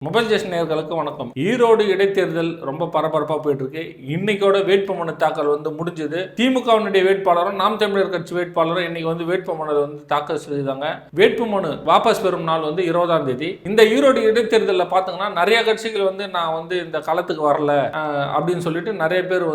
Mobile ஜெஷன் நேயர்களுக்கு வணக்கம். ஈரோடு இடைத்தேர்தல் ரொம்ப பரபரப்பா போயிட்டு இருக்கு. இன்னைக்கோட வேட்புமனு தாக்கல் முடிஞ்சது. திமுகவினுடைய வேட்பாளரும் நாம் தமிழர் கட்சி வேட்பாளரும் இன்னைக்கு வேட்புமனு தாக்கல் செய்தாங்க. வேட்புமனு வாபஸ் பெறும் நாள் 20ஆம் தேதி. இந்த ஈரோடு இடைத்தேர்தலில் பாத்தீங்கன்னா நிறைய கட்சிகள் நான் இந்த களத்துக்கு வரல அப்படின்னு சொல்லிட்டு நிறைய பேர்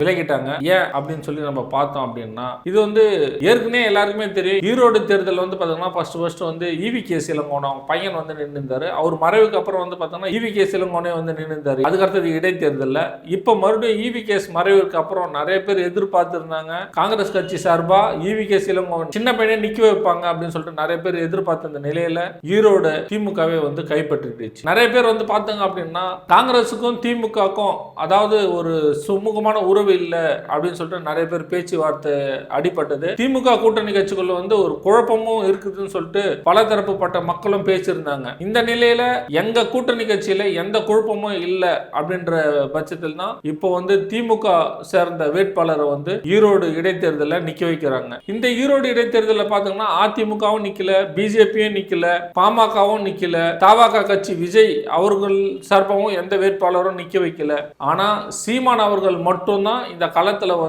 விலகிட்டாங்க. ஏன் அப்படின்னு சொல்லி நம்ம பார்த்தோம் அப்படின்னா, இது ஏற்கனவே எல்லாருக்குமே தெரியும். ஈரோடு தேர்தல் பாத்தீங்கன்னா ஃபர்ஸ்ட் EVK இளங்கோவன் பையன் நின்றுந்தாரு. அவர் மறைவுக்கு அப்புறம் EVK இளங்கோவனே நின்றுந்தாரு. அதுக்கு அடுத்தது இடைத்தேர்தல்ல இப்ப மறுபடியும் EVK மறைவுக்கு அப்புறம் நிறைய பேர் எதிர்பார்த்து இருந்தாங்க. காங்கிரஸ் கட்சி சார்பா EVK இளங்கோவன் சின்ன பையனை நிக்க வைப்பாங்க அப்படின்னு சொல்லிட்டு நிறைய பேர் எதிர்பார்த்த இந்த நிலையில ஈரோடு திமுகவே கைப்பற்றிடுச்சு. நிறைய பேர் பாத்தாங்க அப்படின்னா, காங்கிரசுக்கும் திமுகக்கும் அதாவது ஒரு சுமூகமான உறவு இல்லை அப்படின்னு சொல்லிட்டு நிறைய பேர் பேச்சுவார்த்தை அடிபட்டது. திமுக கூட்டணி கட்சிக்குள்ள ஒரு குழப்பமும் இருக்குதுன்னு சொல்லிட்டு பல தரப்புப்பட்ட மக்களும் பேசியிருந்தாங்க. இந்த நிலையில எங்க கூட்டணி கட்சியில எந்த குழப்பமும் இல்லை அப்படின்ற பட்சத்தில் தான் இப்போ திமுக சேர்ந்த வேட்பாளரை ஈரோடு இடைத்தேர்தலில் நிக்க வைக்கிறாங்க. இந்த ஈரோடு இடைத்தேர்தலில் பாத்தீங்கன்னா அதிமுகவும் நிக்கல, பிஜேபியும் நிக்கல, பாமகவும் நிக்கல, தவாக கட்சி விஜய் அவர்கள் சார்பாகவும் எந்த வேட்பாளரும் நிக்க வைக்கல. ஆனா சீமான் அவர்கள் மட்டும்தான் இந்த களத்துல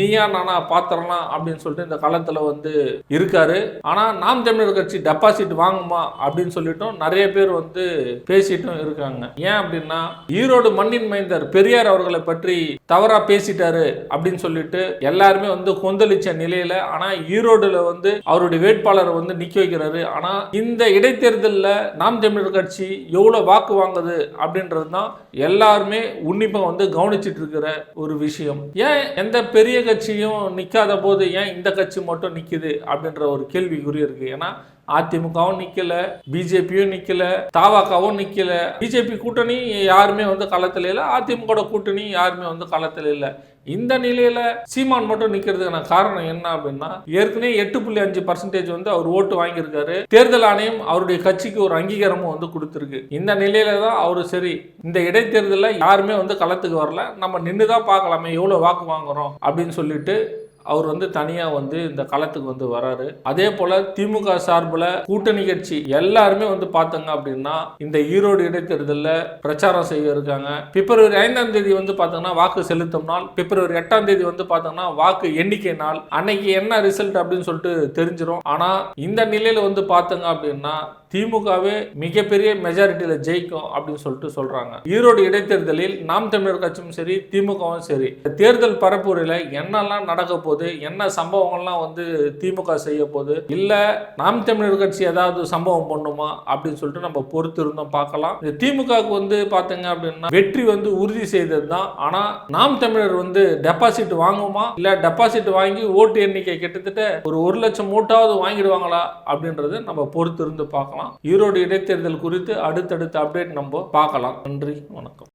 நீயா நானா பாத்திரலாம் அப்படின்னு சொல்லிட்டு இந்த களத்துல இருக்காரு. ஆனா நாம் தமிழர் கட்சி டெபாசிட் வாங்குமா அப்படின்னு சொல்லிட்டும் நிறைய பேர் பேசிட்டும் இருக்காங்க. ஏன் அப்படின்னா, ஈரோடு மண்ணின் மைந்தர் பெரியார் அவர்களை பற்றி தவறா பேசிட்டாரு அப்படின்னு சொல்லிட்டு எல்லாருமே கொந்தளிச்ச நிலையில, ஆனா ஈரோடுல அவருடைய வேட்பாளரை நிக்க வைக்கிறாரு. ஆனா இந்த இடைத்தேர்தலில் நாம் தமிழர் கட்சி எவ்வளவு வாக்கு வாங்குது அப்படின்றது தான் எல்லாருமே உன்னிப்பா கவனிச்சிட்டு இருக்கிற ஒரு விஷயம். ஏன் எந்த பெரிய கட்சியும் நிக்காத போது ஏன் இந்த கட்சி மட்டும் நிக்குது அப்படின்ற ஒரு கேள்விக்குறி இருக்கு. ஏன்னா அதிமுகவும் நிக்கல, பிஜேபியும் நிக்கல, தவாகவும் நிக்கல. பிஜேபி கூட்டணி யாருமே களத்தில் இல்லை, அதிமுக கூட்டணி யாருமே களத்தில் இல்லை. இந்த நிலையில சீமான் மட்டும் நிக்கிறதுக்கான காரணம் என்ன அப்படின்னா, ஏற்கனவே 8.5% அவர் ஓட்டு வாங்கியிருக்காரு. தேர்தல் ஆணையம் அவருடைய கட்சிக்கு ஒரு அங்கீகாரமும் கொடுத்திருக்கு. இந்த நிலையில தான் அவரு சரி, இந்த இடைத்தேர்தலில் யாருமே களத்துக்கு வரல, நம்ம நின்றுதான் பார்க்கலாமே எவ்வளவு வாக்கு வாங்குறோம் அப்படின்னு சொல்லிட்டு அவர் தனியா இந்த களத்துக்கு வராரு. அதே போல திமுக சார்பில் கூட்டணி கட்சி எல்லாருமே பார்த்தங்க அப்படின்னா இந்த ஈரோடு இடைத்தேர்தலில் பிரச்சாரம் செய்ய இருக்காங்க. பிப்ரவரி 5ஆம் தேதி பார்த்தீங்கன்னா வாக்கு செலுத்தும் நாள். பிப்ரவரி 8ஆம் தேதி பார்த்தீங்கன்னா வாக்கு எண்ணிக்கை நாள். அன்னைக்கு என்ன ரிசல்ட் அப்படின்னு சொல்லிட்டு தெரிஞ்சிடும். ஆனா இந்த நிலையில பார்த்தங்க அப்படின்னா திமுகவே மிகப்பெரிய மெஜாரிட்டியில ஜெயிக்கும் அப்படின்னு சொல்லிட்டு சொல்றாங்க. ஈரோடு இடைத்தேர்தலில் நாம் தமிழர் கட்சியும் சரி, திமுகவும் சரி, தேர்தல் பரப்புரையில என்னெல்லாம் நடக்க போகுது, என்ன சம்பவங்கள்லாம் திமுக செய்ய போகுது, இல்ல நாம் தமிழர் கட்சி ஏதாவது சம்பவம் பண்ணுமா அப்படின்னு சொல்லிட்டு நம்ம பொறுத்து இருந்தோம் பார்க்கலாம். இந்த திமுகவுக்கு பாத்தீங்க அப்படின்னா வெற்றி உறுதி செய்தது தான். ஆனா நாம் தமிழர் டெபாசிட் வாங்குமா, இல்ல டெபாசிட் வாங்கி ஓட்டு எண்ணிக்கை கிட்டத்தட்ட ஒரு 1 லட்சம் ஓட்டாவது வாங்கிடுவாங்களா அப்படின்றது நம்ம பொறுத்து இருந்து பார்க்கலாம். ஈரோடு இடைத்தேர்தல் குறித்து அடுத்தடுத்த அப்டேட் நம்ம பார்க்கலாம். நன்றி, வணக்கம்.